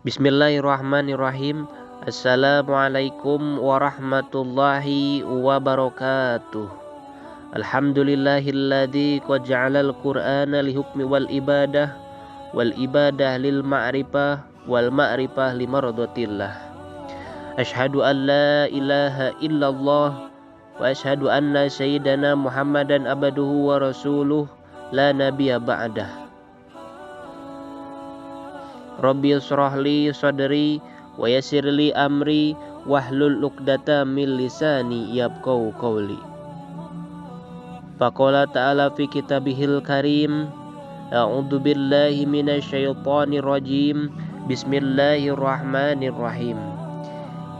Bismillahirrahmanirrahim. Assalamualaikum warahmatullahi wabarakatuh. Alhamdulillahilladzi qad ja'alal qur'ana lihukmi wal ibadah lil ma'rifah wal ma'rifah limaradatillah. Asyhadu an la ilaha illallah wa asyhadu anna sayyidana Muhammadan abduhu wa rasuluh la nabiyya ba'dah. Rabbi shrahli sadri wa yassirli amri wahlul 'uqdatam min lisani yafqahu qawli. Faqala ta'ala fi kitabihil karim, a'udzu billahi minasy syaithanir rajim. Bismillahirrahmanirrahim.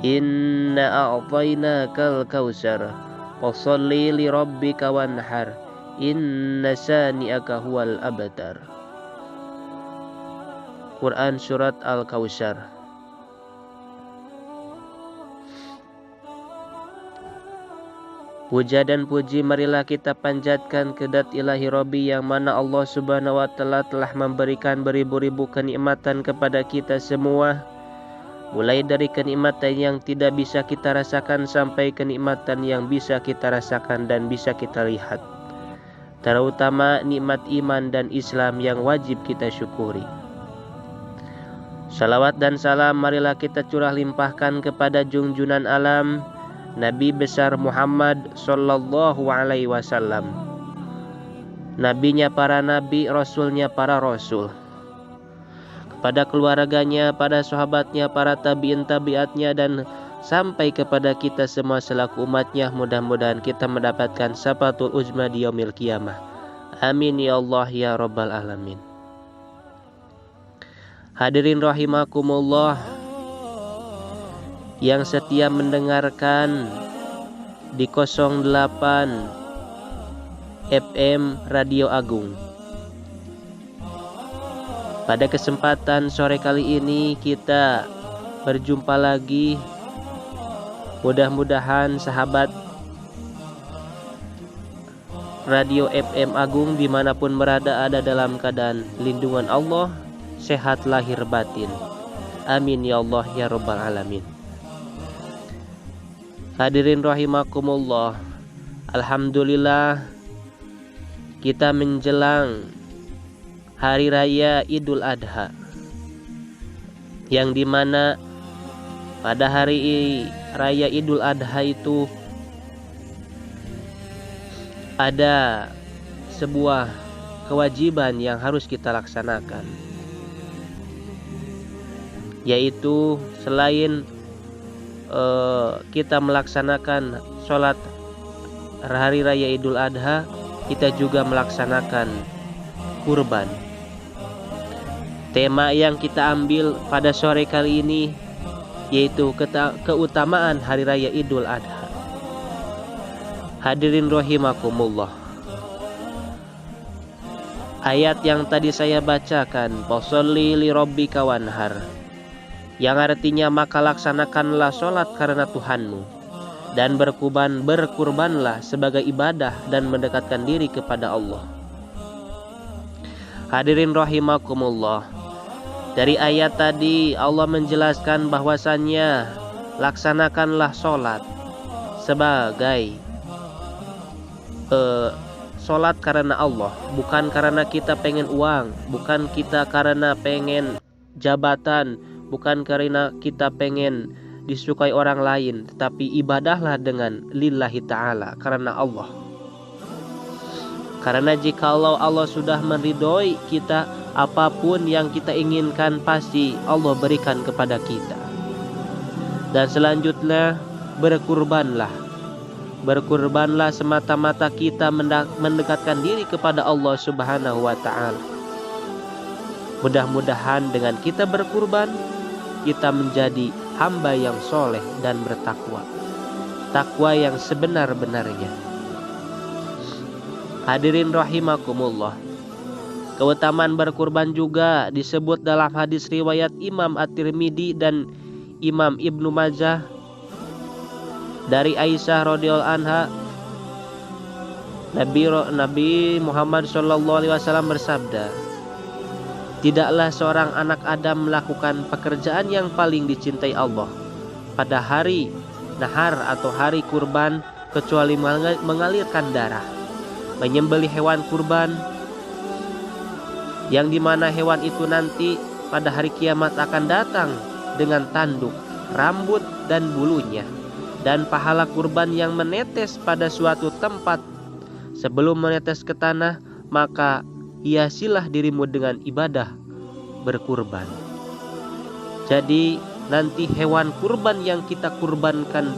Inna a'tainakal kautsar fasholli li rabbika wanhar. Inna sani'aka huwal abtar. Quran Surat Al-Kautsar. Puja dan puji marilah kita panjatkan kedat ilahi Rabbi yang mana Allah subhanahu wa ta'ala telah memberikan beribu-ribu kenikmatan kepada kita semua, mulai dari kenikmatan yang tidak bisa kita rasakan sampai kenikmatan yang bisa kita rasakan dan bisa kita lihat, terutama nikmat iman dan Islam yang wajib kita syukuri. Salawat dan salam marilah kita curah limpahkan kepada junjunan alam Nabi besar Muhammad sallallahu alaihi wasallam, nabinya para nabi, rasulnya para rasul, kepada keluarganya, pada sahabatnya, para tabi'in tabi'atnya, dan sampai kepada kita semua selaku umatnya. Mudah-mudahan kita mendapatkan syafatul uzma di yaumil qiyamah. Amin ya Allah ya rabbal alamin. Hadirin rahimakumullah yang setia mendengarkan di 08 FM Radio Agung. Pada kesempatan sore kali ini kita berjumpa lagi. Mudah-mudahan sahabat Radio FM Agung dimanapun berada ada dalam keadaan lindungan Allah, sehat lahir batin. Amin ya Allah ya rabbal alamin. Hadirin rahimakumullah, alhamdulillah kita menjelang hari raya Idul Adha, yang dimana pada hari raya Idul Adha itu ada sebuah kewajiban yang harus kita laksanakan, yaitu selain kita melaksanakan sholat hari raya Idul Adha, kita juga melaksanakan kurban. Tema yang kita ambil pada sore kali ini yaitu keutamaan hari raya Idul Adha. Hadirin rahimakumullah, ayat yang tadi saya bacakan, fasholli li rabbika wanhar, yang artinya maka laksanakanlah sholat karena Tuhanmu dan berkurbanlah sebagai ibadah dan mendekatkan diri kepada Allah. Hadirin rahimakumullah, dari ayat tadi Allah menjelaskan bahwasannya laksanakanlah sholat sebagai sholat karena Allah, bukan karena kita pengen uang, bukan kita karena pengen jabatan, bukan karena kita pengen disukai orang lain, tetapi ibadahlah dengan lillahi ta'ala, karena Allah. Karena jikalau Allah sudah meridhoi kita, apapun yang kita inginkan pasti Allah berikan kepada kita. Dan selanjutnya berkurbanlah semata-mata kita mendekatkan diri kepada Allah subhanahu wa ta'ala. Mudah-mudahan dengan kita berkurban, kita menjadi hamba yang soleh dan bertakwa, takwa yang sebenar-benarnya. Hadirin rahimakumullah, keutamaan berkurban juga disebut dalam hadis riwayat Imam At-Tirmidzi dan Imam Ibnu Majah dari Aisyah radhiyallahu anha, Nabi Muhammad sallallahu alaihi wasallam bersabda, Tidaklah seorang anak Adam melakukan pekerjaan yang paling dicintai Allah pada hari nahar atau hari kurban kecuali mengalirkan darah, menyembelih hewan kurban, yang dimana hewan itu nanti pada hari kiamat akan datang dengan tanduk, rambut dan bulunya, dan pahala kurban yang menetes pada suatu tempat sebelum menetes ke tanah, maka hiasilah dirimu dengan ibadah berkurban. Jadi nanti hewan kurban yang kita kurbankan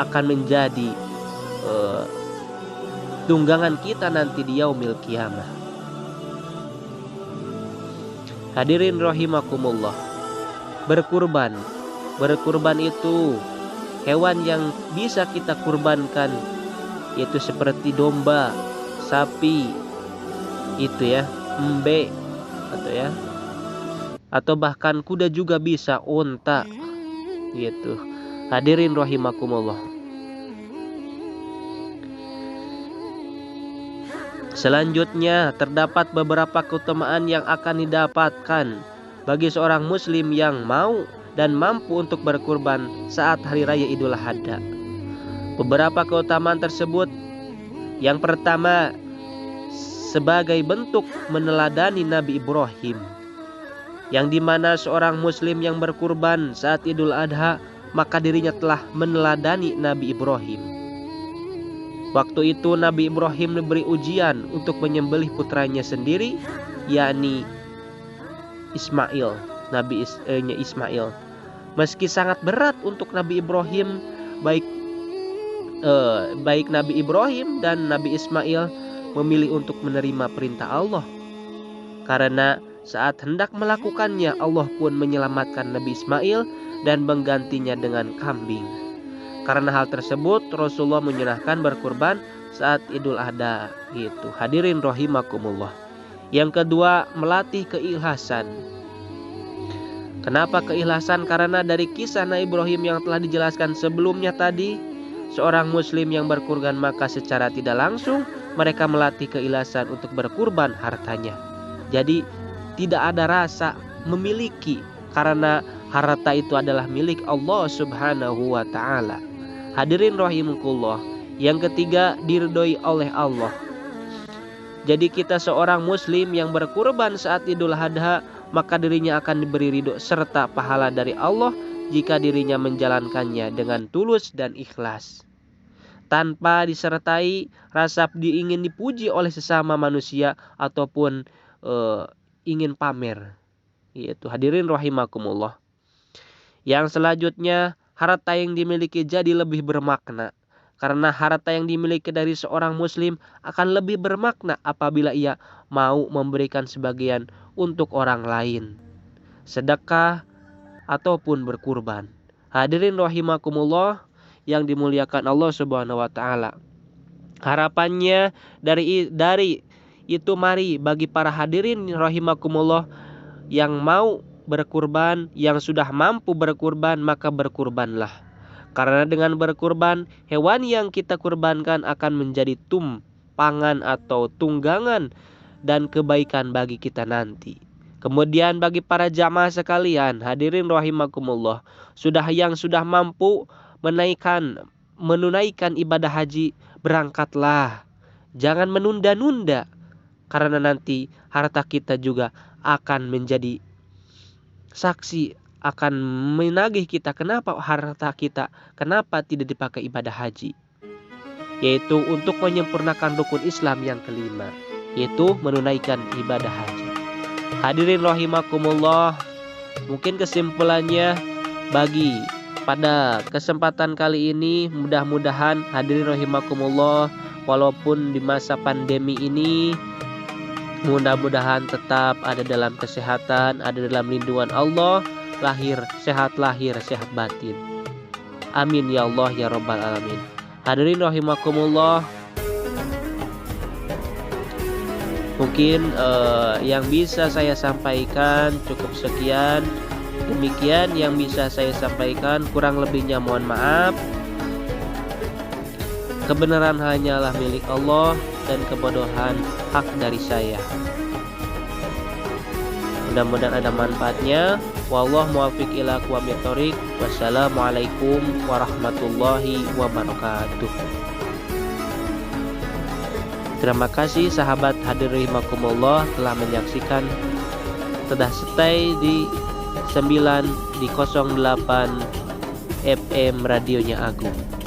akan menjadi tunggangan kita nanti di yaumil kiamah. Hadirin rahimakumullah, berkurban itu hewan yang bisa kita kurbankan, yaitu seperti domba, sapi, itu ya, embe atau bahkan kuda juga bisa, unta gitu. Hadirin rahimakumullah. Selanjutnya terdapat beberapa keutamaan yang akan didapatkan bagi seorang muslim yang mau dan mampu untuk berkurban saat hari raya Idul Adha. Beberapa keutamaan tersebut, yang pertama, sebagai bentuk meneladani Nabi Ibrahim, yang dimana seorang muslim yang berkurban saat Idul Adha, maka dirinya telah meneladani Nabi Ibrahim. Waktu itu Nabi Ibrahim diberi ujian untuk menyembelih putranya sendiri, yakni Ismail, Ismail. Meski sangat berat untuk Nabi Ibrahim, baik Nabi Ibrahim dan Nabi Ismail memilih untuk menerima perintah Allah. Karena saat hendak melakukannya, Allah pun menyelamatkan Nabi Ismail dan menggantinya dengan kambing. Karena hal tersebut, Rasulullah menyerahkan berkurban saat Idul Adha gitu. Hadirin rahimakumullah. Yang kedua, melatih keikhlasan. Kenapa keikhlasan? Karena dari kisah Nabi Ibrahim yang telah dijelaskan sebelumnya tadi, seorang muslim yang berkurban maka secara tidak langsung mereka melatih keikhlasan untuk berkurban hartanya. Jadi tidak ada rasa memiliki, karena harta itu adalah milik Allah Subhanahu wa ta'ala. Hadirin rahimakumullah. Yang ketiga, diridhoi oleh Allah. Jadi kita seorang muslim yang berkurban saat Idul Adha, maka dirinya akan diberi ridho serta pahala dari Allah jika dirinya menjalankannya dengan tulus dan ikhlas, tanpa disertai rasa ingin dipuji oleh sesama manusia ataupun ingin pamer. Yaitu hadirin rahimakumullah. Yang selanjutnya, harta yang dimiliki jadi lebih bermakna. Karena harta yang dimiliki dari seorang muslim akan lebih bermakna apabila ia mau memberikan sebagian untuk orang lain, sedekah ataupun berkurban. Hadirin rahimakumullah yang dimuliakan Allah Subhanahu wa taala. Harapannya dari itu, mari bagi para hadirin rahimakumullah yang mau berkurban, yang sudah mampu berkurban, maka berkurbanlah. Karena dengan berkurban, hewan yang kita kurbankan akan menjadi tumpangan atau tunggangan dan kebaikan bagi kita nanti. Kemudian bagi para jamaah sekalian, hadirin rahimakumullah, yang sudah mampu menunaikan ibadah haji, berangkatlah. Jangan menunda-nunda, karena nanti harta kita juga akan menjadi saksi, akan menagih kita kenapa tidak dipakai ibadah haji, yaitu untuk menyempurnakan rukun Islam yang kelima, yaitu menunaikan ibadah haji. Hadirin rahimakumullah, mungkin kesimpulannya bagi pada kesempatan kali ini, mudah-mudahan hadirin rahimakumullah, walaupun di masa pandemi ini, mudah-mudahan tetap ada dalam kesehatan, ada dalam lindungan Allah, sehat lahir, sehat batin. Amin ya Allah ya Rabbal alamin. Hadirin rahimakumullah, mungkin yang bisa saya sampaikan cukup sekian. Demikian yang bisa saya sampaikan, kurang lebihnya mohon maaf. Kebenaran hanyalah milik Allah dan kebodohan hak dari saya. Mudah-mudahan ada manfaatnya. Wallahu muwaffiq ila aqwamit thoriq. Wassalamualaikum warahmatullahi wabarakatuh. Terima kasih sahabat hadir rahimakumullah telah menyaksikan Tedah Stay di 9 di 08 FM radionya Agung.